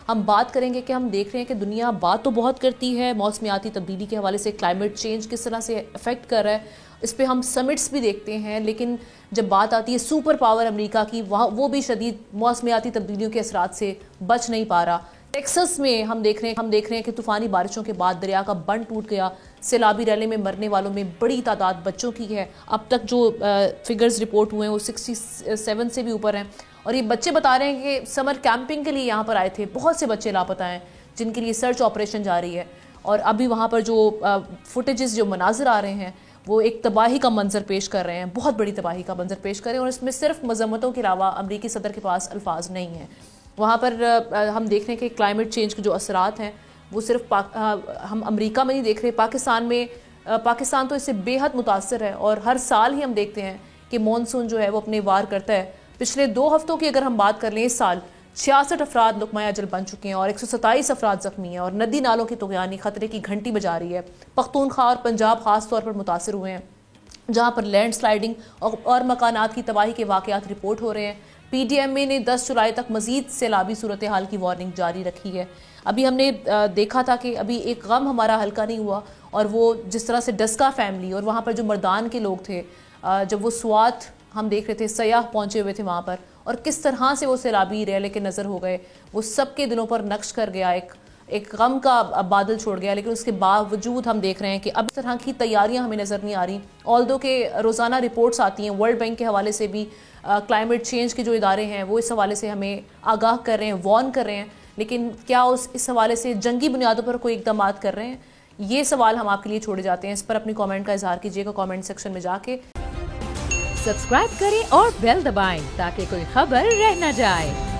ہم بات کریں گے کہ ہم دیکھ رہے ہیں کہ دنیا بات تو بہت کرتی ہے موسمیاتی تبدیلی کے حوالے سے، کلائمیٹ چینج کس طرح سے افیکٹ کر رہا ہے، اس پہ ہم سمٹس بھی دیکھتے ہیں، لیکن جب بات آتی ہے سپر پاور امریکہ کی، وہ بھی شدید موسمیاتی تبدیلیوں کے اثرات سے بچ نہیں پا رہا۔ ٹیکسس میں ہم دیکھ رہے ہیں کہ طوفانی بارشوں کے بعد دریا کا بند ٹوٹ گیا، سیلابی ریلے میں مرنے والوں میں بڑی تعداد بچوں کی ہے۔ اب تک جو فگرز رپورٹ ہوئے ہیں وہ 67 سے بھی اوپر ہیں، اور یہ بچے بتا رہے ہیں کہ سمر کیمپنگ کے لیے یہاں پر آئے تھے، بہت سے بچے لاپتہ ہیں جن کے لیے سرچ آپریشن جاری ہے، اور ابھی وہاں پر جو فوٹیجز جو مناظر آ رہے ہیں وہ ایک تباہی کا منظر پیش کر رہے ہیں، بہت بڑی تباہی کا منظر پیش کر رہے ہیں، اور اس میں صرف مذمتوں کے علاوہ امریکی صدر کے پاس الفاظ نہیں ہیں۔ وہاں پر ہم دیکھ رہے ہیں کہ کلائمیٹ چینج کے جو اثرات ہیں وہ صرف ہم امریکہ میں نہیں دیکھ رہے، پاکستان تو اس سے بے حد متاثر ہے، اور ہر سال ہی ہم دیکھتے ہیں کہ مونسون جو ہے وہ اپنے وار کرتا ہے۔ پچھلے 2 ہفتوں کی اگر ہم بات کر لیں، اس سال 66 افراد لقمہ اجل بن چکے ہیں اور 127 افراد زخمی ہیں، اور ندی نالوں کی طغیانی خطرے کی گھنٹی بجا رہی ہے۔ پختونخوا اور پنجاب خاص طور پر متاثر ہوئے ہیں، جہاں پر لینڈ سلائیڈنگ اور مکانات کی تباہی کے واقعات رپورٹ ہو رہے ہیں۔ پی ڈی ایم اے نے 10 جولائی تک مزید سیلابی صورتحال کی وارننگ جاری رکھی ہے۔ ابھی ہم نے دیکھا تھا کہ ابھی ایک غم ہمارا ہلکا نہیں ہوا، اور وہ جس طرح سے ڈسکا فیملی اور وہاں پر جو مردان کے لوگ تھے، جب وہ سوات ہم دیکھ رہے تھے، سیاح پہنچے ہوئے تھے وہاں پر، اور کس طرح سے وہ سیلابی ریلے کے نظر ہو گئے، وہ سب کے دلوں پر نقش کر گیا، ایک غم کا بادل چھوڑ گیا۔ لیکن اس کے باوجود ہم دیکھ رہے ہیں کہ اب اس طرح کی تیاریاں ہمیں نظر نہیں آ رہی، آلدو کہ روزانہ رپورٹس آتی ہیں ورلڈ بینک کے حوالے سے بھی، کلائمیٹ چینج کے جو ادارے ہیں وہ اس حوالے سے ہمیں آگاہ کر رہے ہیں، وارن کر رہے ہیں، لیکن کیا اس حوالے سے جنگی بنیادوں پر کوئی اقدامات کر رہے ہیں؟ یہ سوال ہم آپ کے لیے چھوڑے جاتے ہیں، اس پر اپنی کامنٹ کا اظہار کیجیے گا کامنٹ سیکشن میں جا کے۔ سبسکرائب کریں اور بیل دبائیں تاکہ کوئی خبر رہ نہ جائے۔